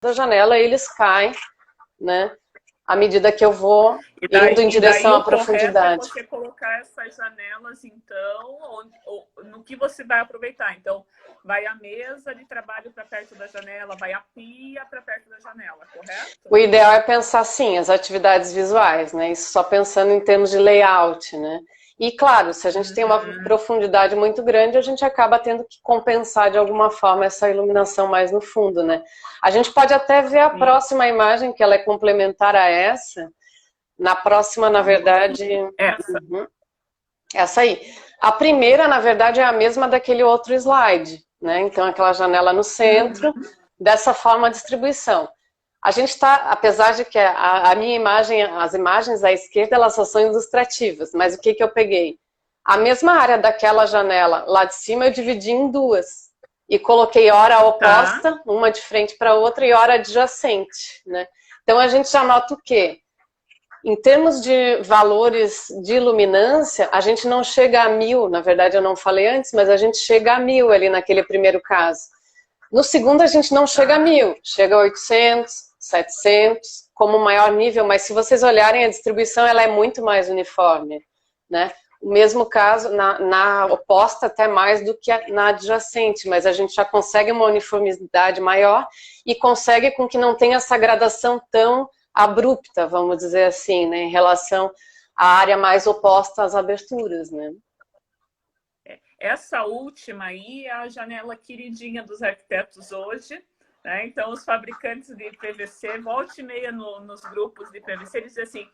da janela, eles caem, né? À medida que eu vou indo em direção à o correto é profundidade. você colocar essas janelas, então, no que você vai aproveitar. Então, vai a mesa de trabalho para perto da janela, vai a pia para perto da janela, correto? O ideal é pensar, sim, as atividades visuais, né? Isso só pensando em termos de layout, né? E, claro, se a gente tem uma profundidade muito grande, a gente acaba tendo que compensar de alguma forma essa iluminação mais no fundo, né? A gente pode até ver a próxima imagem, que ela é complementar a essa. Na próxima, na verdade... Essa aí. A primeira, na verdade, é a mesma daquele outro slide, né? Então, aquela janela no centro, dessa forma a distribuição. A gente está, apesar de que a minha imagem, as imagens à esquerda, elas só são ilustrativas, mas o que eu peguei? A mesma área daquela janela lá de cima eu dividi em duas e coloquei hora oposta, uma de frente para a outra e hora adjacente, né? Então a gente já nota o quê? Em termos de valores de iluminância, a gente não chega a 1000, na verdade eu não falei antes, mas a gente chega a 1000 ali naquele primeiro caso. No segundo a gente não chega a 1000, chega a 800, 700, como maior nível, mas se vocês olharem a distribuição, ela é muito mais uniforme, né? O mesmo caso, na oposta até mais do que na adjacente, mas a gente já consegue uma uniformidade maior e consegue com que não tenha essa gradação tão abrupta, vamos dizer assim, né, em relação à área mais oposta às aberturas, né? Essa última aí é a janela queridinha dos arquitetos hoje, né? Então, os fabricantes de PVC, volta e meia nos grupos de PVC, eles dizem assim,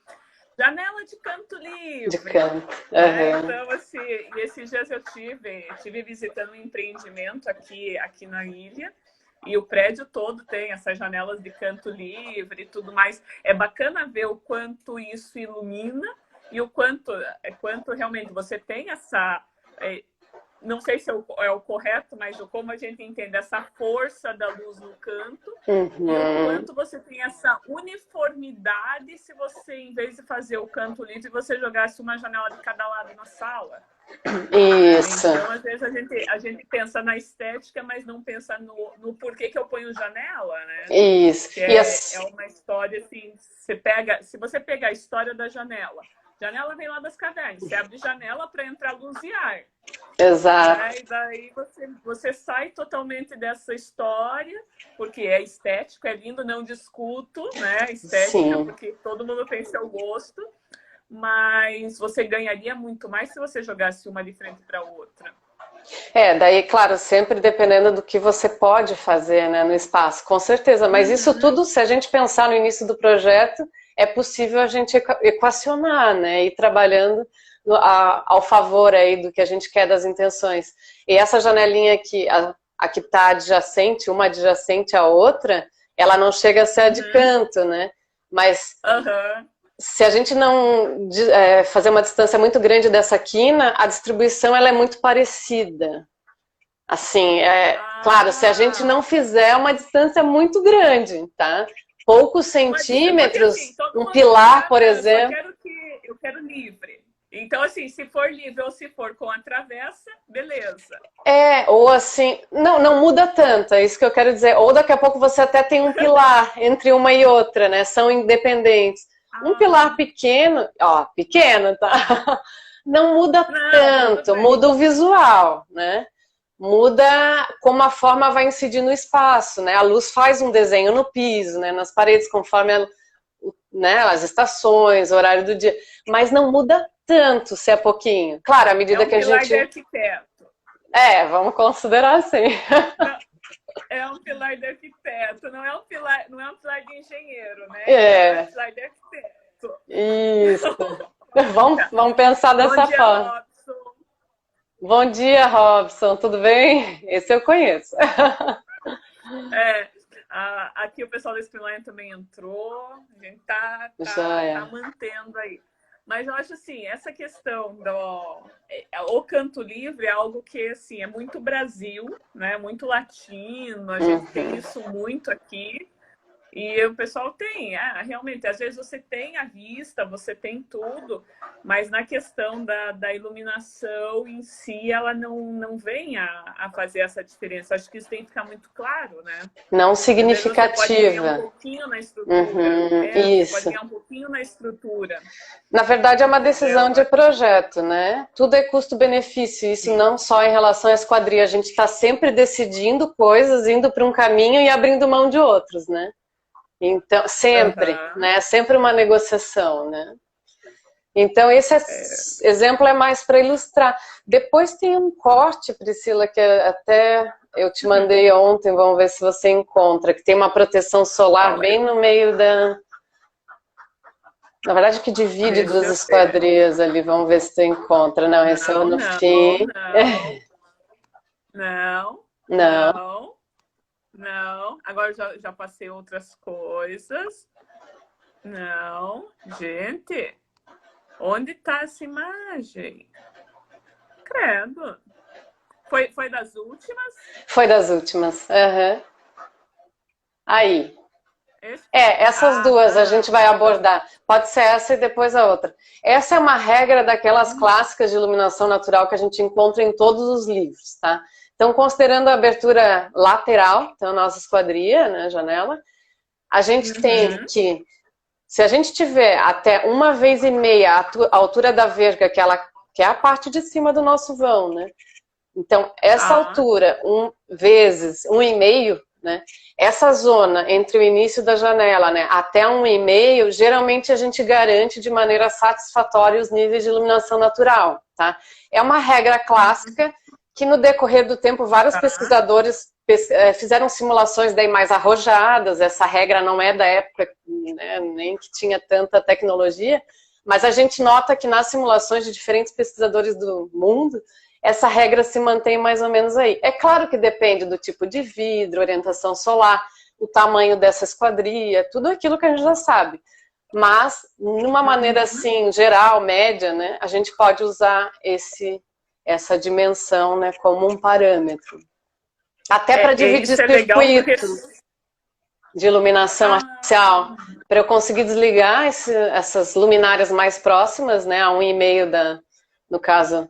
janela de canto livre. De canto. Né? Então, assim, esses dias eu tive visitando um empreendimento aqui na ilha, e o prédio todo tem essas janelas de canto livre e tudo mais. É bacana ver o quanto isso ilumina e o quanto realmente você tem essa... não sei se é o correto, mas como a gente entende essa força da luz no canto e o quanto você tem essa uniformidade se você, em vez de fazer o canto livre, você jogasse uma janela de cada lado na sala. Isso. Então, às vezes, a gente pensa na estética, mas não pensa no porquê que eu ponho janela, né? Isso. Que é uma história, assim, se você pegar a história da janela, janela vem lá das cavernas, você abre janela para entrar luz e ar. Exato. Né? E daí você sai totalmente dessa história, porque é estético, é lindo, não discuto, né? Estética, porque todo mundo tem seu gosto, mas você ganharia muito mais se você jogasse uma de frente para outra. Daí, claro, sempre dependendo do que você pode fazer, né, no espaço, com certeza. Mas isso tudo, se a gente pensar no início do projeto, é possível a gente equacionar, né, ir trabalhando ao favor aí do que a gente quer das intenções. E essa janelinha aqui, a que está adjacente, uma adjacente à outra, ela não chega a ser a de canto, né? Mas se a gente não fazer uma distância muito grande dessa quina, a distribuição ela é muito parecida. Assim, claro, se a gente não fizer uma distância muito grande, tá? Poucos centímetros, assim, um pilar, por exemplo. Eu quero livre. Então, assim, se for livre ou se for com a travessa, beleza. Ou assim, não muda tanto, é isso que eu quero dizer. Ou daqui a pouco você até tem um pilar entre uma e outra, né? São independentes. Um pilar pequeno, pequeno, tá? Não muda tanto, muda o visual, né? Muda como a forma vai incidir no espaço, né? A luz faz um desenho no piso, né? Nas paredes, conforme né? As estações, o horário do dia. Mas não muda tanto se é pouquinho. Claro, à medida que a gente... É um pilar de arquiteto. Vamos considerar assim. É um pilar de arquiteto, não é um pilar de engenheiro, né? É um pilar de arquiteto. Isso. Vamos pensar dessa forma. Robson. Bom dia, Robson. Tudo bem? Esse eu conheço. Aqui o pessoal da Spinline também entrou. A gente tá mantendo aí. Mas eu acho assim, essa questão o canto livre é algo que assim, é muito Brasil, né? Muito latino, a gente tem isso muito aqui. E o pessoal tem, realmente, às vezes você tem a vista, você tem tudo, mas na questão da iluminação em si, ela não vem a fazer essa diferença. Acho que isso tem que ficar muito claro, né? Não Você pode ganhar um significativa. pouquinho na estrutura. Você pode Isso. ganhar um pouquinho na estrutura. Na verdade, é uma decisão de Entendeu? projeto, né? Tudo é custo-benefício, isso não só em relação à esquadria. A gente está sempre decidindo coisas, indo para um caminho e abrindo mão de outros, né? Então, sempre, né? Sempre uma negociação, né? Então, esse exemplo é mais para ilustrar. Depois tem um corte, Priscila, que até eu te mandei ontem, vamos ver se você encontra, que tem uma proteção solar bem no meio da... Na verdade, que divide duas esquadrias ali, vamos ver se tu encontra. Não, esse é o no fim. Não. Agora já passei outras coisas. Não, gente. Onde está essa imagem? Credo. Foi das últimas? Foi das últimas. Uhum. Aí. Essas duas a gente vai abordar. Pode ser essa e depois a outra. Essa é uma regra daquelas clássicas de iluminação natural que a gente encontra em todos os livros, tá? Então, considerando a abertura lateral, então a nossa esquadria, né, janela, a gente tem que, se a gente tiver até 1,5 vezes a altura da verga, que é a parte de cima do nosso vão, né? Então, essa altura, 1 vezes 1,5, né? Essa zona entre o início da janela, né, até 1,5, geralmente a gente garante de maneira satisfatória os níveis de iluminação natural, tá? É uma regra clássica que no decorrer do tempo vários pesquisadores fizeram simulações daí mais arrojadas. Essa regra não é da época, né, nem que tinha tanta tecnologia, mas a gente nota que nas simulações de diferentes pesquisadores do mundo, essa regra se mantém mais ou menos aí. É claro que depende do tipo de vidro, orientação solar, o tamanho dessa esquadria, tudo aquilo que a gente já sabe. Mas, numa maneira assim, geral, média, né, a gente pode usar essa dimensão, né, como um parâmetro. Até para dividir circuito de iluminação artificial, para eu conseguir desligar essas luminárias mais próximas, né, a 1,5 no caso,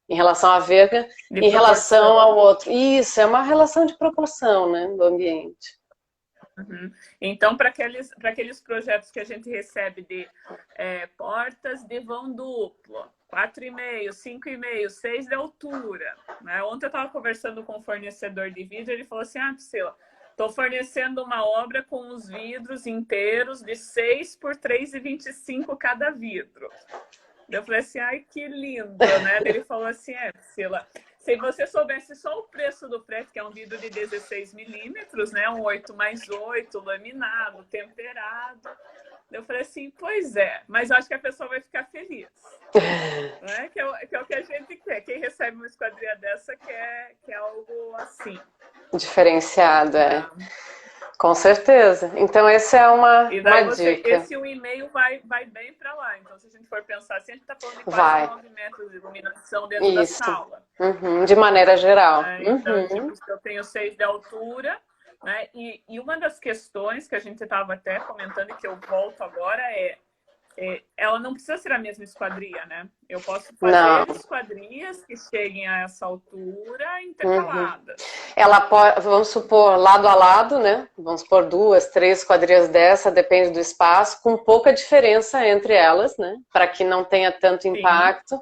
em relação à verga, em relação ao outro. Isso, é uma relação de proporção, né, do ambiente. Então, para aqueles projetos que a gente recebe de portas de vão duplo, 4,5, 5,5, 6 de altura, né? Ontem eu estava conversando com um fornecedor de vidro, ele falou assim, Priscila, estou fornecendo uma obra com os vidros inteiros de 6 por 3,25 cada vidro. Eu falei assim, ai, que lindo, né? Ele falou assim, Priscila, se você soubesse só o preço do frete, que é um vidro de 16 milímetros, né? Um 8x8, laminado, temperado. Eu falei assim, pois é, mas eu acho que a pessoa vai ficar feliz. Né? Que é o que a gente quer. Quem recebe uma esquadria dessa quer algo assim. Diferenciado, Com certeza. Então, essa é uma dica. Esse 1,5 vai bem para lá. Então, se a gente for pensar, assim, a gente está falando de quase 9 metros de iluminação dentro da sala. De maneira geral. Então, tipo, eu tenho 6 de altura, né? E uma das questões que a gente estava até comentando e que eu volto agora ela não precisa ser a mesma esquadria, né? Eu posso fazer esquadrias que cheguem a essa altura intercaladas. Ela pode, vamos supor, lado a lado, né? Vamos supor 2, 3 esquadrias dessa, depende do espaço, com pouca diferença entre elas, né? Para que não tenha tanto impacto.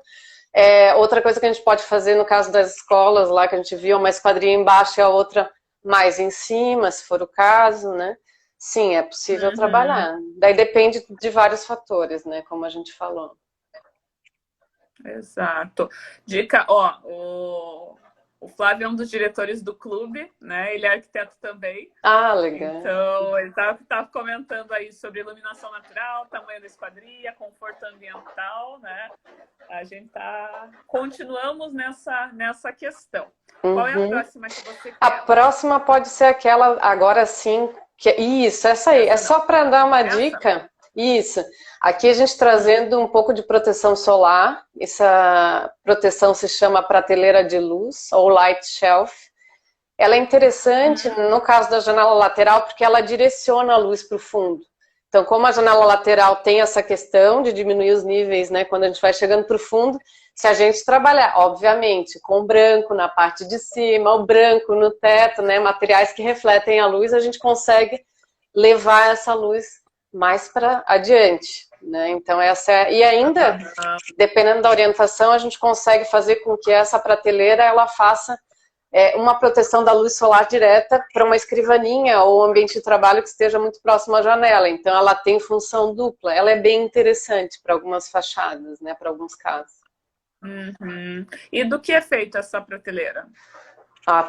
Outra coisa que a gente pode fazer no caso das escolas lá, que a gente viu, uma esquadria embaixo e a outra mais em cima, se for o caso, né? Sim, é possível trabalhar. Daí depende de vários fatores, né? Como a gente falou. Exato. Dica, o Flávio é um dos diretores do clube, né? Ele é arquiteto também. Legal. Então, ele estava comentando aí sobre iluminação natural, tamanho da esquadria, conforto ambiental, né? A gente continuamos nessa questão. Qual é a próxima que você quer? A próxima pode ser aquela, agora sim, isso, essa aí. É só para dar uma dica. Isso. Aqui a gente trazendo um pouco de proteção solar. Essa proteção se chama prateleira de luz, ou light shelf. ela é interessante no caso da janela lateral porque ela direciona a luz para o fundo. Então, como a janela lateral tem essa questão de diminuir os níveis, né, quando a gente vai chegando para o fundo, se a gente trabalhar, obviamente, com o branco na parte de cima, o branco no teto, né, materiais que refletem a luz, a gente consegue levar essa luz mais para adiante, né? Então, e ainda, dependendo da orientação, a gente consegue fazer com que essa prateleira ela faça uma proteção da luz solar direta para uma escrivaninha ou um ambiente de trabalho que esteja muito próximo à janela. Então, ela tem função dupla. Ela é bem interessante para algumas fachadas, né? Para alguns casos. Uhum. E do que é feita essa prateleira?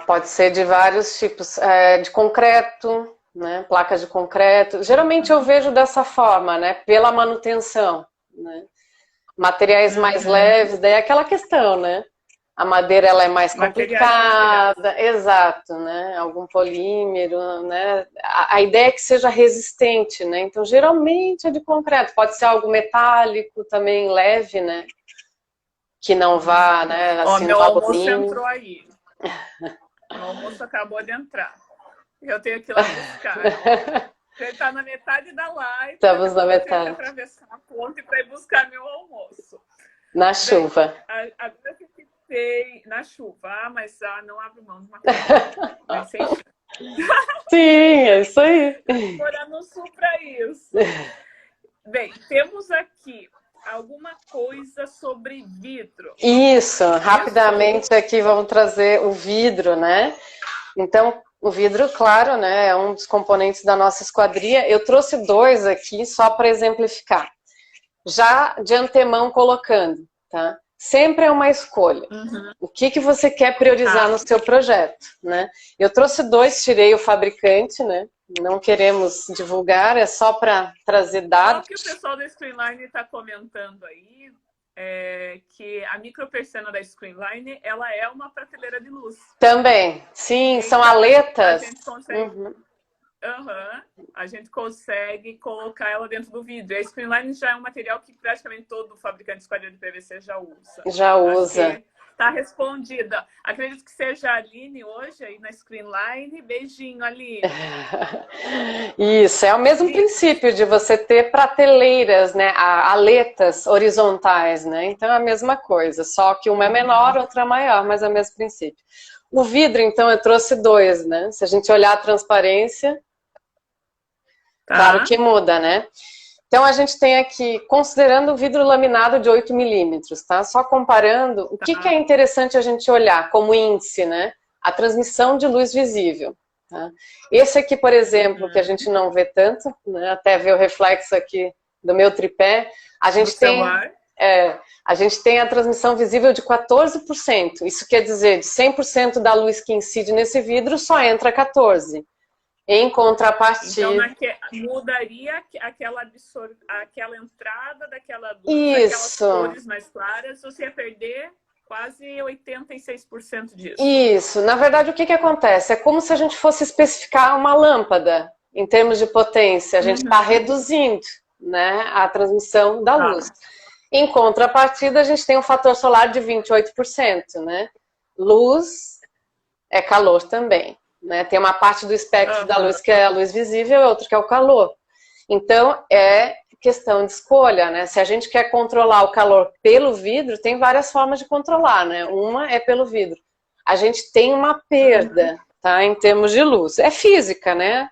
Pode ser de vários tipos. De concreto, né? Placas de concreto. Geralmente eu vejo dessa forma, né? Pela manutenção, né? Materiais mais leves, daí é aquela questão, né? A madeira ela é mais complicada, exato, né? Algum polímero, né? A ideia é que seja resistente, né? Então, geralmente é de concreto, pode ser algo metálico também, leve, né? Que não vá, né? Assim, meu almoço entrou aí. Meu almoço acabou de entrar. Eu tenho que ir lá buscar. Ele está na metade da live. Estamos na metade. Eu tenho que atravessar a ponte para ir buscar meu almoço. Na chuva. Agora que fiquei na chuva, mas não abro mão de uma coisa. Vai ser Sim, é isso aí. Morar no sul para isso. Bem, temos aqui alguma coisa sobre vidro. Isso, rapidamente aqui vamos trazer o vidro, né? Então, o vidro, claro, né, é um dos componentes da nossa esquadria. Eu trouxe 2 aqui só para exemplificar. Já de antemão colocando, tá? Sempre é uma escolha. O que você quer priorizar no seu projeto, né? Eu trouxe 2, tirei o fabricante, né? Não queremos divulgar, é só para trazer dados. O que o pessoal da Screenline está comentando aí é que a micropersiana da Screenline, ela é uma prateleira de luz. Também, sim, são aletas. A gente consegue, a gente consegue colocar ela dentro do vidro. A Screenline já é um material que praticamente todo fabricante de esquadria de PVC já usa. Já usa. Tá respondida. Acredito que seja a Aline hoje aí na Screenline. Beijinho, Aline. Isso, é o mesmo princípio de você ter prateleiras, né? Aletas horizontais, né? Então é a mesma coisa, só que uma é menor, outra é maior, mas é o mesmo princípio. O vidro, então, eu trouxe 2, né? Se a gente olhar a transparência, claro que muda, né? Então, a gente tem aqui, considerando o vidro laminado de 8 milímetros, tá? Só comparando, o que é interessante a gente olhar como índice, né? A transmissão de luz visível. Tá? Esse aqui, por exemplo, que a gente não vê tanto, né? Até ver o reflexo aqui do meu tripé, a gente tem a transmissão visível de 14%. Isso quer dizer, de 100% da luz que incide nesse vidro, só entra 14%. Em contrapartida... Então, mudaria aquela entrada daquela luz, aquelas cores mais claras, você ia perder quase 86% disso. Isso. Na verdade, o que acontece? É como se a gente fosse especificar uma lâmpada, em termos de potência. A gente está reduzindo, né, a transmissão da luz. Em contrapartida, a gente tem um fator solar de 28%, né? Luz é calor também. Né? Tem uma parte do espectro da luz que é a luz visível e outra que é o calor. Então, é questão de escolha, né? Se a gente quer controlar o calor pelo vidro, tem várias formas de controlar, né? Uma é pelo vidro. A gente tem uma perda, tá? Em termos de luz. É física, né?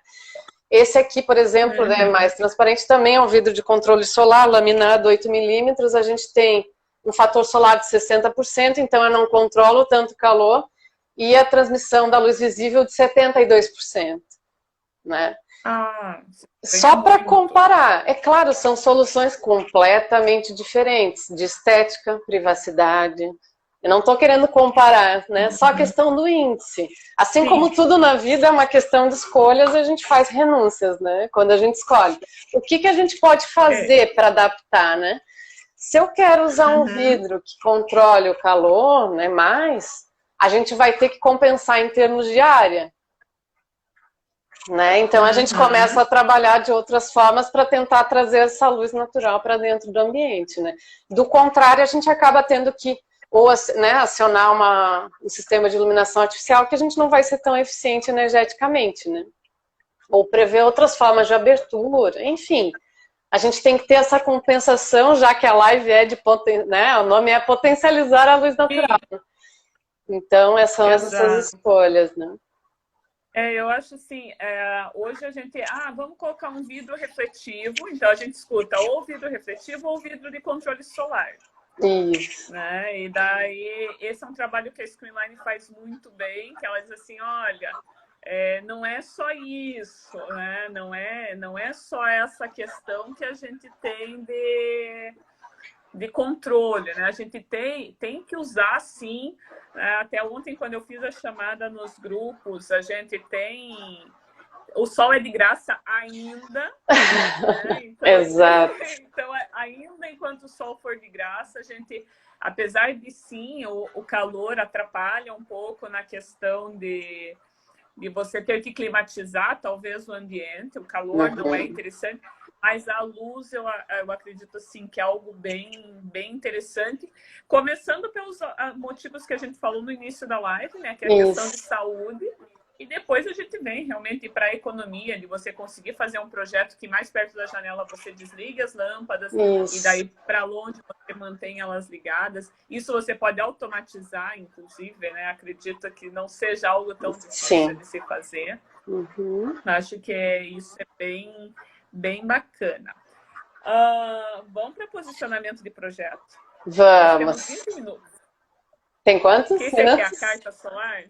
Esse aqui, por exemplo, é mais transparente, também é um vidro de controle solar, laminado 8 milímetros. A gente tem um fator solar de 60%, então eu não controlo tanto calor. E a transmissão da luz visível de 72%, né? Só para comparar. É claro, são soluções completamente diferentes, de estética, privacidade. Eu não estou querendo comparar, né? Só a questão do índice. Assim como tudo na vida é uma questão de escolhas, a gente faz renúncias, né? Quando a gente escolhe. O que a gente pode fazer para adaptar, né? Se eu quero usar um vidro que controle o calor, né, a gente vai ter que compensar em termos de área. Né? Então, a gente começa a trabalhar de outras formas para tentar trazer essa luz natural para dentro do ambiente. Né? Do contrário, a gente acaba tendo que ou né, acionar um sistema de iluminação artificial que a gente não vai ser tão eficiente energeticamente, né? Ou prever outras formas de abertura, enfim. A gente tem que ter essa compensação, já que a live é né, o nome é potencializar a luz natural. Então, são essas escolhas, né? Eu acho assim, hoje a gente, vamos colocar um vidro refletivo, então a gente escuta ou vidro refletivo ou vidro de controle solar. Isso. Né? E daí, esse é um trabalho que a Screenline faz muito bem, que ela diz assim, olha, não é só isso, né? Não é só essa questão que a gente tem de controle, né? A gente tem que usar, sim. Até ontem, quando eu fiz a chamada nos grupos, a gente tem... O sol é de graça ainda. Né? Então, exato. Então, ainda enquanto o sol for de graça, a gente, apesar de, sim, o calor atrapalha um pouco na questão de você ter que climatizar, talvez, o ambiente. O calor não é interessante. Mas a luz, eu acredito, assim, que é algo bem interessante. Começando pelos motivos que a gente falou no início da live, né? Que é a questão de saúde. E depois a gente vem realmente para a economia, de você conseguir fazer um projeto que mais perto da janela você desliga as lâmpadas. Isso. E daí para longe você mantém elas ligadas. Isso você pode automatizar, inclusive, né? Acredito que não seja algo tão difícil de se fazer. Acho que isso é bem bacana. Vamos para posicionamento de projeto. Vamos. Temos 20 minutos. Tem quantos minutos? Quer a carta solar?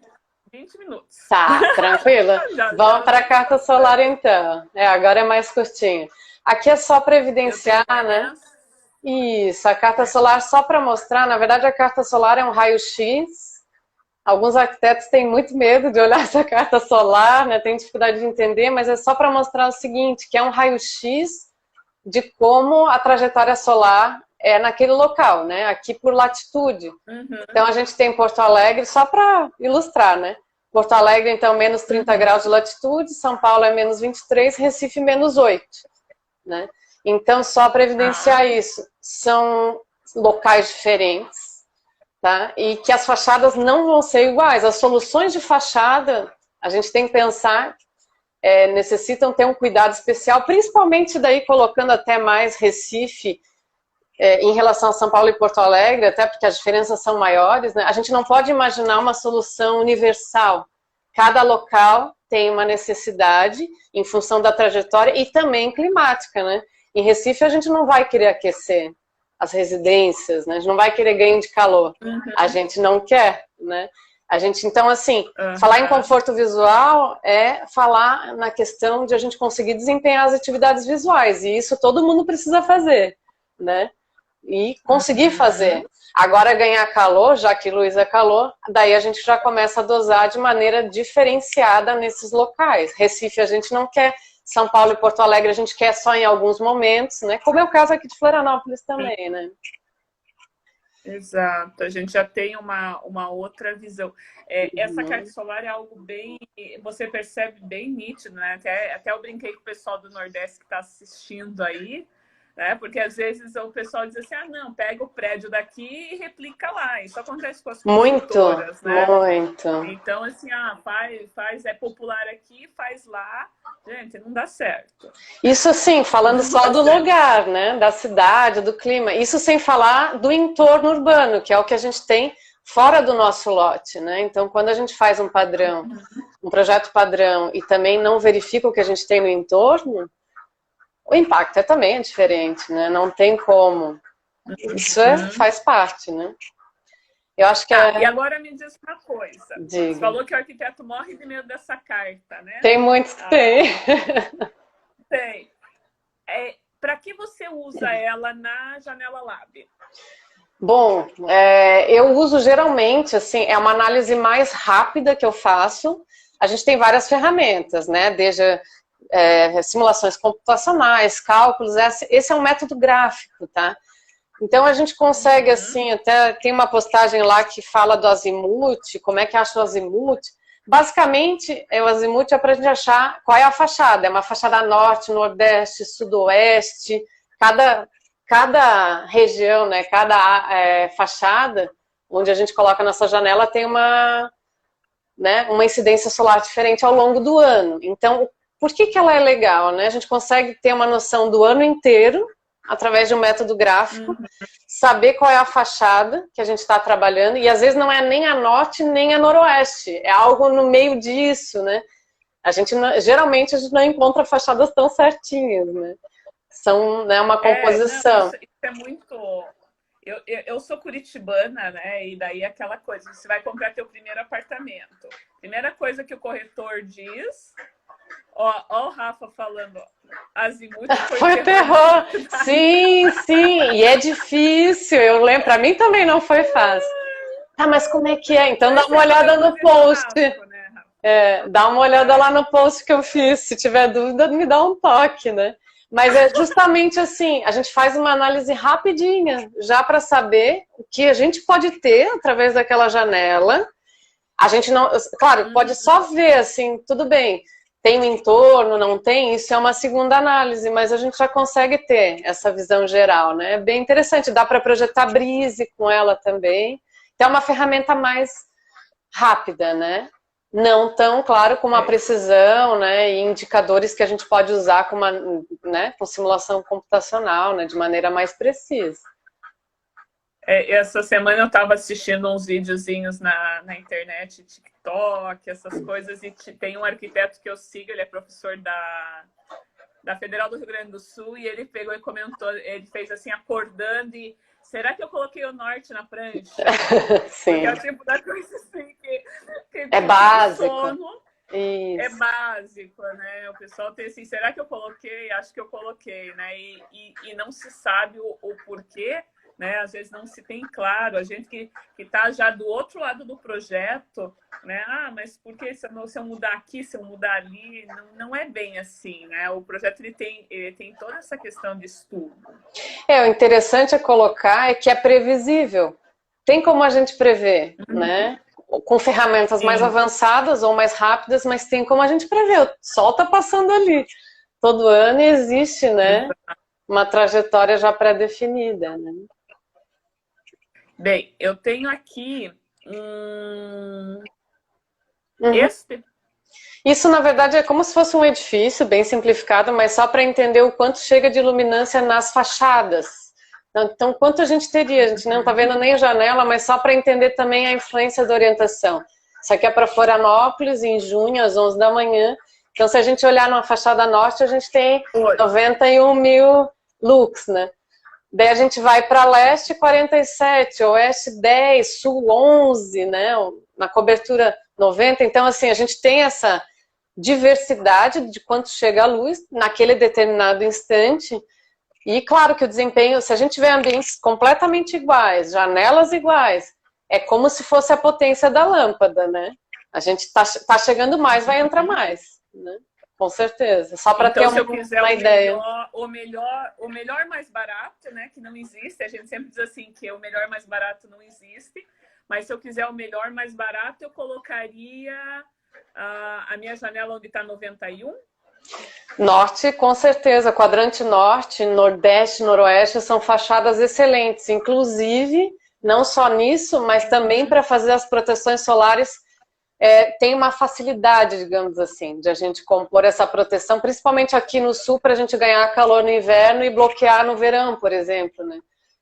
20 minutos. Tá, tranquilo. Vamos para a carta solar, então. Agora é mais curtinho. Aqui é só para evidenciar, né? Isso, a carta solar só para mostrar. Na verdade, a carta solar é um raio-x. Alguns arquitetos têm muito medo de olhar essa carta solar, né? Tem dificuldade de entender, mas é só para mostrar o seguinte, que é um raio-x de como a trajetória solar é naquele local, né? Aqui por latitude. Então, a gente tem Porto Alegre, só para ilustrar, né? Porto Alegre, então, menos 30 graus de latitude, São Paulo é menos 23, Recife menos 8, né? Então, só para evidenciar isso, são locais diferentes, tá? E que as fachadas não vão ser iguais. As soluções de fachada, a gente tem que pensar, necessitam ter um cuidado especial, principalmente daí colocando até mais Recife, em relação a São Paulo e Porto Alegre, até porque as diferenças são maiores, né? A gente não pode imaginar uma solução universal. Cada local tem uma necessidade em função da trajetória e também climática, né? Em Recife a gente não vai querer aquecer as residências, né? A gente não vai querer ganho de calor. A gente não quer, né? A gente, então, assim, falar em conforto visual é falar na questão de a gente conseguir desempenhar as atividades visuais, e isso todo mundo precisa fazer, né? E conseguir fazer. Agora, ganhar calor, já que luz é calor, daí a gente já começa a dosar de maneira diferenciada nesses locais. Recife a gente não quer, São Paulo e Porto Alegre a gente quer só em alguns momentos, né? Como é o caso aqui de Florianópolis também, né? Exato, a gente já tem uma outra visão. Essa carta solar é algo bem, você percebe bem nítido, né? Até eu brinquei com o pessoal do Nordeste que está assistindo aí, né? Porque às vezes o pessoal diz assim, não, pega o prédio daqui e replica lá. Isso acontece com as construtoras, né? Muito. Então, assim, faz, é popular aqui, faz lá. Gente, não dá certo. Isso assim, falando só do lugar, né? Da cidade, do clima. Isso sem falar do entorno urbano, que é o que a gente tem fora do nosso lote, né? Então, quando a gente faz um padrão, um projeto padrão, e também não verifica o que a gente tem no entorno, o impacto também é diferente, né? Não tem como. Isso faz parte, né? Eu acho que E agora me diz uma coisa. Diga. Você falou que o arquiteto morre de medo dessa carta, né? Tem muitos que tem. Tem. Para que você usa ela na Janela Lab? Bom, eu uso geralmente, assim, é uma análise mais rápida que eu faço. A gente tem várias ferramentas, né? Desde simulações computacionais, cálculos, esse é um método gráfico, tá? Então a gente consegue, assim, até tem uma postagem lá que fala do azimuth, como é que acha o azimuth. Basicamente, o azimuth é para a gente achar qual é a fachada. É uma fachada norte, nordeste, sudoeste. Cada região, né, cada fachada, onde a gente coloca a nossa janela tem uma, né, uma incidência solar diferente ao longo do ano. Então, por que que ela é legal, né? A gente consegue ter uma noção do ano inteiro, através de um método gráfico, saber qual é a fachada que a gente está trabalhando, e às vezes não é nem a norte nem a noroeste, é algo no meio disso, né? Geralmente a gente não encontra fachadas tão certinhas, né? São, né, uma composição. Isso é muito... Eu sou curitibana, né? E daí aquela coisa, você vai comprar teu primeiro apartamento. Primeira coisa que o corretor diz... Ó o Rafa falando, azimuth foi terror. Sim, sim, e é difícil, eu lembro, pra mim também não foi fácil. Tá, mas como é que é? Então dá uma olhada no post. Dá uma olhada lá no post que eu fiz, se tiver dúvida me dá um toque, né? Mas é justamente assim, a gente faz uma análise rapidinha, já para saber o que a gente pode ter através daquela janela. A gente não, claro, pode só ver assim, tudo bem, tem um entorno, não tem, isso é uma segunda análise, mas a gente já consegue ter essa visão geral, né? É bem interessante, dá para projetar brise com ela também. Então é uma ferramenta mais rápida, né? Não tão, claro, com uma precisão, né, e indicadores que a gente pode usar com, né, com simulação computacional, né, de maneira mais precisa. Essa semana eu estava assistindo uns videozinhos na internet, TikTok, essas coisas, e tem um arquiteto que eu sigo, ele é professor da Federal do Rio Grande do Sul, e ele pegou e comentou, ele fez assim, acordando e... Será que eu coloquei o norte na prancha? Sim. Porque é o tipo da coisa assim que é básico. Sono, é básico, né? O pessoal tem assim, será que eu coloquei? Acho que eu coloquei, né? E não se sabe o porquê, né? Às vezes não se tem claro. A gente que está já do outro lado do projeto, né? Ah, mas por que se eu mudar aqui, se eu mudar ali? Não é bem assim, né? O projeto ele tem toda essa questão de estudo. O interessante é colocar é que é previsível. Tem como a gente prever, né? Com ferramentas mais avançadas ou mais rápidas, mas tem como a gente prever. O sol está passando ali. Todo ano existe, né? Uma trajetória já pré-definida, né? Bem, eu tenho aqui Isso, na verdade, é como se fosse um edifício, bem simplificado, mas só para entender o quanto chega de iluminância nas fachadas. Então, quanto a gente teria? A gente não está vendo nem janela, mas só para entender também a influência da orientação. Isso aqui é para Florianópolis, em junho, às 11 da manhã. Então, se a gente olhar na fachada norte, a gente tem 91 mil lux, né? Daí a gente vai para leste 47, oeste 10, sul 11, né? Na cobertura 90. Então, assim, a gente tem essa diversidade de quanto chega a luz naquele determinado instante. E claro que o desempenho, se a gente tiver ambientes completamente iguais, janelas iguais, é como se fosse a potência da lâmpada, né? A gente tá chegando mais, vai entrar mais, né? Com certeza. Só para ter uma ideia. O melhor mais barato, né? Que não existe. A gente sempre diz assim que o melhor mais barato não existe. Mas se eu quiser o melhor mais barato, eu colocaria a minha janela onde está 91. Norte, com certeza. Quadrante norte, nordeste, noroeste são fachadas excelentes. Inclusive, não só nisso, mas também para fazer as proteções solares. Tem uma facilidade, digamos assim, de a gente compor essa proteção, principalmente aqui no sul, para a gente ganhar calor no inverno e bloquear no verão, por exemplo, né?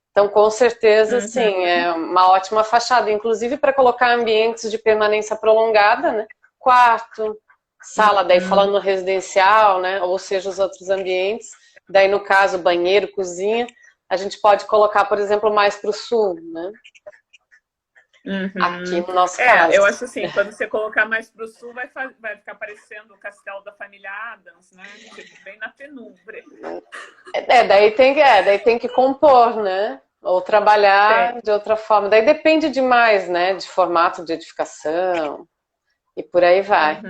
Então, com certeza, sim, é uma ótima fachada, inclusive para colocar ambientes de permanência prolongada, né? Quarto, sala, daí falando no residencial, né? Ou seja, os outros ambientes, daí no caso, banheiro, cozinha, a gente pode colocar, por exemplo, mais para o sul, né? Aqui no nosso caso. Eu acho assim, quando você colocar mais para o sul, vai ficar parecendo o castelo da família Addams, né? Bem na penumbra. Daí tem que compor, né? Ou trabalhar de outra forma. Daí depende demais, né? De formato de edificação e por aí vai.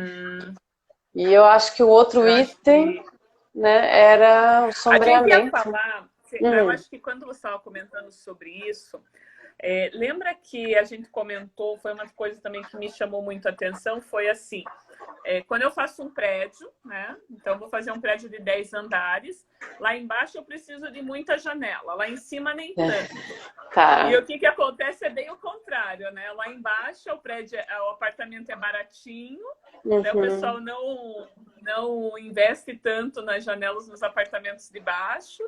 E eu acho que o outro item, né, era o sombreamento. Eu acho que quando você estava comentando sobre isso, Lembra que a gente comentou, foi uma coisa também que me chamou muito a atenção, foi assim, quando eu faço um prédio, né? Então, vou fazer um prédio de 10 andares, lá embaixo eu preciso de muita janela, lá em cima nem tanto. Tá. E o que acontece é bem o contrário, né? Lá embaixo o apartamento é baratinho, né? O pessoal não investe tanto nas janelas nos apartamentos de baixo.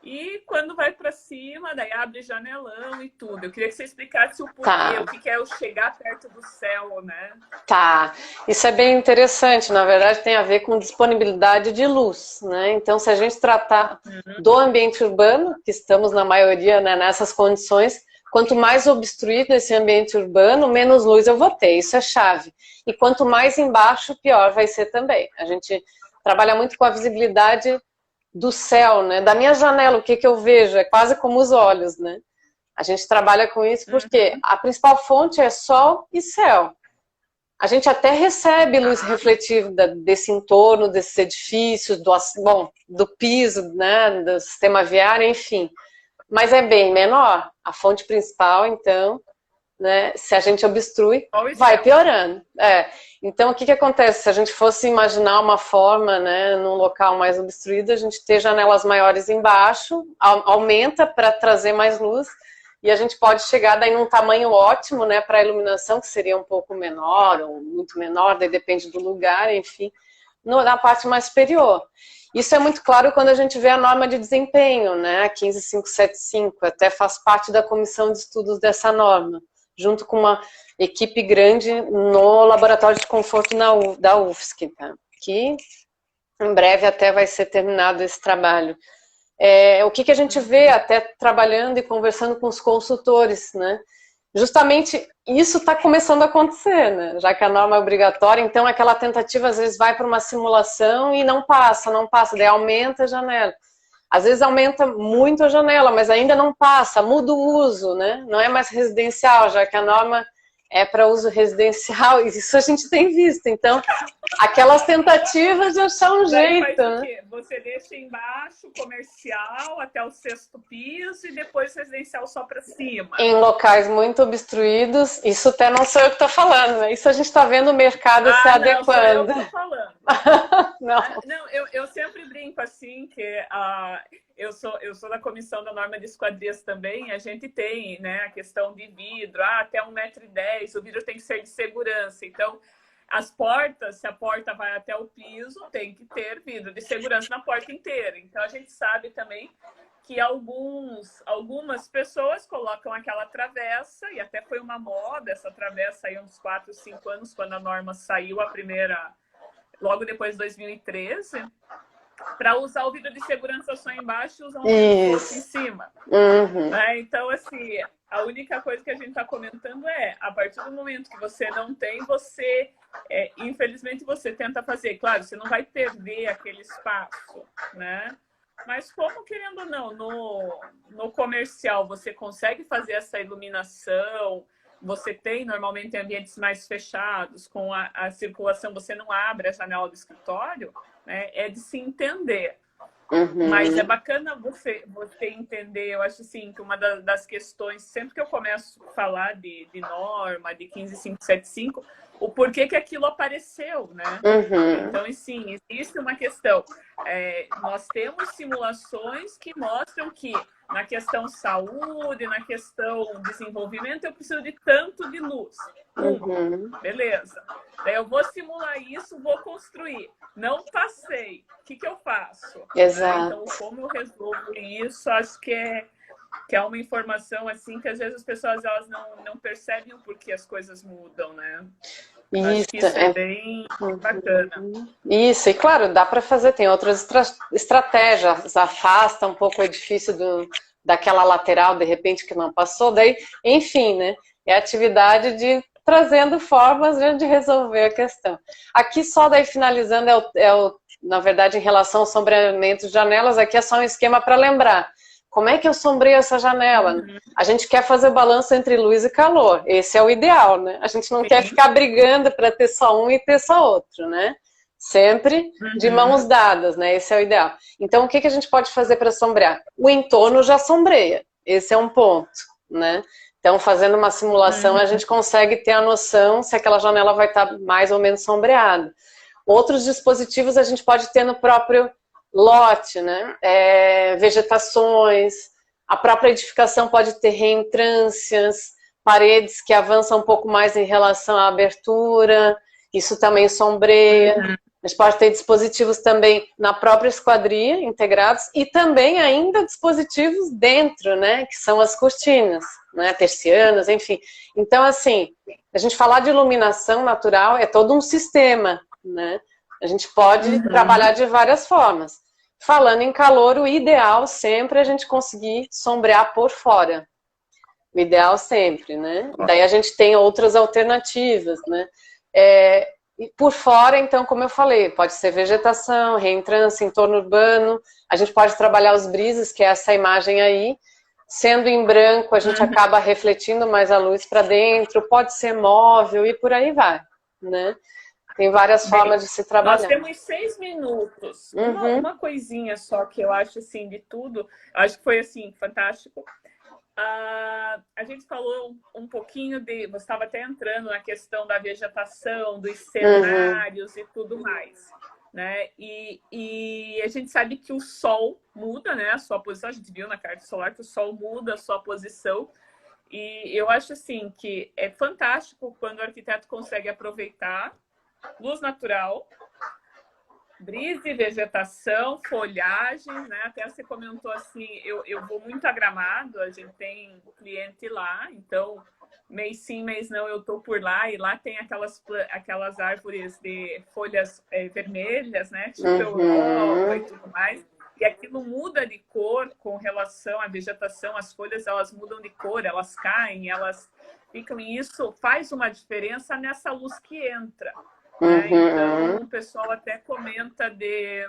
E quando vai para cima, daí abre janelão e tudo. Eu queria que você explicasse o porquê, o que é o chegar perto do céu, né? Tá, isso é bem interessante. Na verdade, tem a ver com disponibilidade de luz, né? Então, se a gente tratar do ambiente urbano, que estamos na maioria, né, nessas condições, quanto mais obstruído esse ambiente urbano, menos luz eu vou ter. Isso é chave. E quanto mais embaixo, pior vai ser também. A gente trabalha muito com a visibilidade do céu, né? Da minha janela, o que eu vejo? É quase como os olhos, né? A gente trabalha com isso porque a principal fonte é sol e céu. A gente até recebe luz refletida desse entorno, desses edifícios, do piso, né? Do sistema viário, enfim. Mas é bem menor. A fonte principal, então, né? Se a gente obstrui, vai piorando. Então, o que acontece? Se a gente fosse imaginar uma forma, né, num local mais obstruído, a gente ter janelas maiores embaixo, aumenta para trazer mais luz, e a gente pode chegar daí num tamanho ótimo, né, para a iluminação, que seria um pouco menor, ou muito menor, daí depende do lugar, enfim, na parte mais superior. Isso é muito claro quando a gente vê a norma de desempenho, né, a 15575, até faz parte da comissão de estudos dessa norma, junto com uma equipe grande no Laboratório de Conforto da UFSC, tá? Que em breve até vai ser terminado esse trabalho. O que a gente vê até trabalhando e conversando com os consultores, né? Justamente isso está começando a acontecer, né? Já que a norma é obrigatória, então aquela tentativa às vezes vai para uma simulação e não passa, daí aumenta a janela. Às vezes aumenta muito a janela, mas ainda não passa, muda o uso, né? Não é mais residencial, já que a norma é para uso residencial, e isso a gente tem visto. Então, aquelas tentativas já são um jeito, faz o quê? Você deixa embaixo comercial até o 6º piso e depois residencial só para cima. Em locais muito obstruídos, isso até não sou eu que estou falando, né? Isso a gente está vendo o mercado se adequando. Não, sou eu que estou falando. Não, eu sempre brinco assim, que eu sou da comissão da norma de esquadrias também, a gente tem, né, a questão de vidro, até 1,10 m, o vidro tem que ser de segurança, então as portas, se a porta vai até o piso, tem que ter vidro de segurança na porta inteira. Então a gente sabe também que algumas pessoas colocam aquela travessa, e até foi uma moda essa travessa aí uns 4, 5 anos, quando a norma saiu a primeira, logo depois de 2013, para usar o vidro de segurança só embaixo e usar um vidro em cima. Então, assim, a única coisa que a gente está comentando a partir do momento que você não tem, você, infelizmente, você tenta fazer. Claro, você não vai perder aquele espaço, né? Mas como, querendo ou não, no comercial você consegue fazer essa iluminação, você tem normalmente ambientes mais fechados, com a circulação, você não abre a janela do escritório, né? É de se entender. Mas é bacana você entender, eu acho assim, que uma das questões, sempre que eu começo a falar de norma, de 15575, o porquê que aquilo apareceu, né? Então, assim, existe uma questão. Nós temos simulações que mostram que na questão saúde, na questão desenvolvimento, eu preciso de tanto de luz. Beleza. Daí eu vou simular isso, vou construir. Não passei. O que eu faço? Exato. Então, como eu resolvo isso, acho que é uma informação assim que às vezes as pessoas elas não percebem o porquê as coisas mudam, né? Acho que isso é bem bacana. Isso, e claro, dá para fazer, tem outras estratégias, afasta um pouco o edifício daquela lateral, de repente, que não passou, daí, enfim, né? É a atividade de trazendo formas de resolver a questão. Aqui só daí finalizando, na verdade, em relação ao sombreamento de janelas, aqui é só um esquema para lembrar. Como é que eu sombreio essa janela? A gente quer fazer o balanço entre luz e calor. Esse é o ideal, né? A gente não quer ficar brigando para ter só um e ter só outro, né? Sempre de mãos dadas, né? Esse é o ideal. Então, o que a gente pode fazer para sombrear? O entorno já sombreia. Esse é um ponto, né? Então, fazendo uma simulação, a gente consegue ter a noção se aquela janela vai estar mais ou menos sombreada. Outros dispositivos a gente pode ter no próprio lote, né? Vegetações, a própria edificação pode ter reentrâncias, paredes que avançam um pouco mais em relação à abertura, isso também sombreia. A gente pode ter dispositivos também na própria esquadria, integrados, e também ainda dispositivos dentro, né, que são as cortinas, né, tercianas, enfim. Então, assim, a gente falar de iluminação natural é todo um sistema, né? A gente pode trabalhar de várias formas. Falando em calor, o ideal sempre é a gente conseguir sombrear por fora. O ideal sempre, né? Daí a gente tem outras alternativas, né? E por fora, então, como eu falei, pode ser vegetação, reentrância, entorno urbano. A gente pode trabalhar os brises, que é essa imagem aí. Sendo em branco, a gente acaba refletindo mais a luz para dentro. Pode ser móvel e por aí vai, né? Tem várias formas de se trabalhar. Nós temos 6 minutos. Uma coisinha só que eu acho, assim, de tudo. Eu acho que foi, assim, fantástico. A gente falou um pouquinho de... Você estava até entrando na questão da vegetação, dos cenários e tudo mais, né? E a gente sabe que o Sol muda, né? A sua posição. A gente viu na carta solar que o Sol muda a sua posição. E eu acho, assim, que é fantástico quando o arquiteto consegue aproveitar luz natural, brisa e vegetação, folhagens, né? Até você comentou assim, eu vou muito a Gramado, a gente tem cliente lá, então mês sim, mês não, eu tô por lá, e lá tem aquelas árvores de folhas vermelhas, né? Tipo Europa e tudo mais. E aquilo muda de cor com relação à vegetação, as folhas elas mudam de cor, elas caem, elas ficam, e isso faz uma diferença nessa luz que entra. Né? Então, o pessoal até comenta de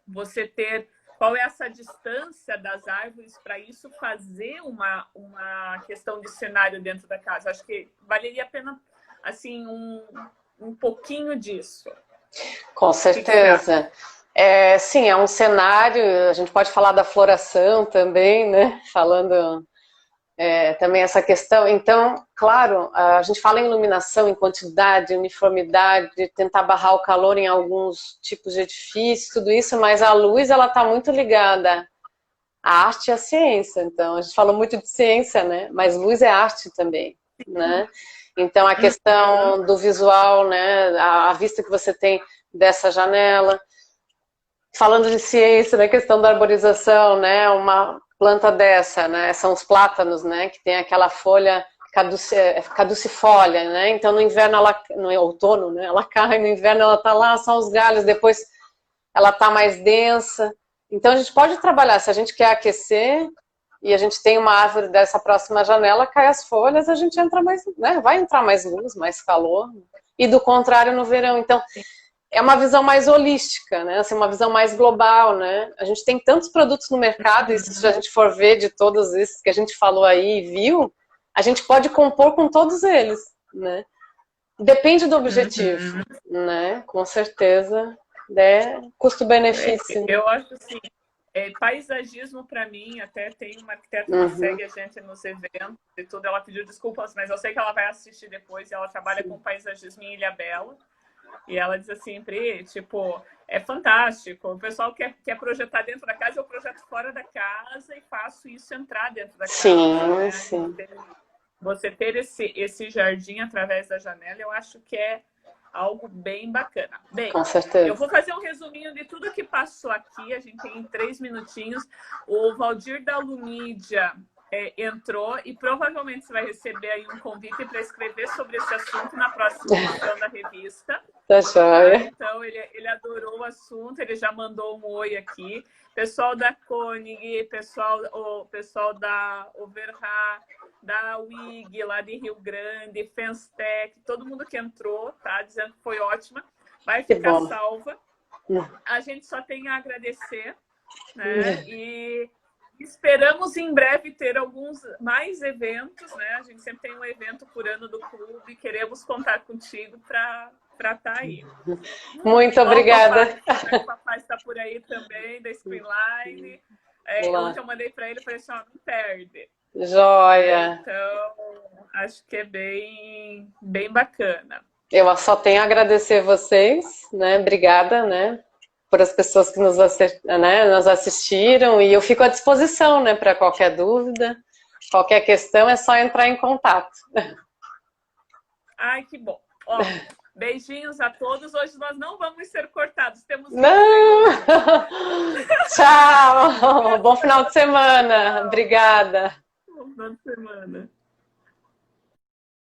você ter... Qual é essa distância das árvores para isso fazer uma questão de cenário dentro da casa? Acho que valeria a pena, assim, um pouquinho disso. Com certeza. Sim, é um cenário, a gente pode falar da floração também, né? Falando... também essa questão. Então, claro, a gente fala em iluminação, em quantidade, uniformidade, tentar barrar o calor em alguns tipos de edifícios, tudo isso, mas a luz, ela está muito ligada à arte e à ciência. Então, a gente falou muito de ciência, né? Mas luz é arte também, né? Então, a questão do visual, né? A vista que você tem dessa janela. Falando de ciência, da questão da arborização, né? Uma planta dessa, né? São os plátanos, né? Que tem aquela folha caducifólia, né? Então no inverno no outono, né? Ela cai, no inverno ela tá lá, são os galhos, depois ela tá mais densa. Então a gente pode trabalhar, se a gente quer aquecer e a gente tem uma árvore dessa próxima janela, cai as folhas, a gente entra mais, né? Vai entrar mais luz, mais calor. E do contrário no verão. Então é uma visão mais holística, né? Assim, uma visão mais global, né? A gente tem tantos produtos no mercado, e se a gente for ver de todos esses que a gente falou aí e viu, a gente pode compor com todos eles, né? Depende do objetivo, né? Com certeza, né? Custo-benefício. Eu acho assim, paisagismo para mim, até tem uma arquiteta que segue a gente nos eventos e tudo, ela pediu desculpas, mas eu sei que ela vai assistir depois, e ela trabalha com paisagismo em Ilhabela. E ela diz assim, Pri, tipo, é fantástico. O pessoal quer projetar dentro da casa, eu projeto fora da casa e faço isso entrar dentro da casa. Sim, né? sim. Você ter esse jardim através da janela, eu acho que é algo bem bacana. Bem, com certeza. Eu vou fazer um resuminho de tudo que passou aqui. A gente tem 3 minutinhos. O Valdir da Lumídia entrou e provavelmente você vai receber aí um convite para escrever sobre esse assunto na próxima edição da revista. Tá joia. Então, ele adorou o assunto, ele já mandou um oi aqui. Pessoal da Koenig, o pessoal da Overha, da WIG, lá de Rio Grande, Fenstec, todo mundo que entrou, tá? Dizendo que foi ótima. Vai ficar salva. A gente só tem a agradecer, né? E esperamos em breve ter alguns mais eventos, né? A gente sempre tem um evento por ano do clube. Queremos contar contigo para estar aí. Muito obrigada. O papai está por aí também, da Screenline. Ontem eu mandei para ele e falei assim, ó, não perde. Joia. Então, acho que é bem bacana. Eu só tenho a agradecer vocês, né? Obrigada, né? Por as pessoas que nos assistiram, e eu fico à disposição, né? Para qualquer dúvida, qualquer questão, é só entrar em contato. Ai, que bom. Ó, beijinhos a todos. Hoje nós não vamos ser cortados. Temos não! Tchau! Bom final de semana. Obrigada. Bom final de semana.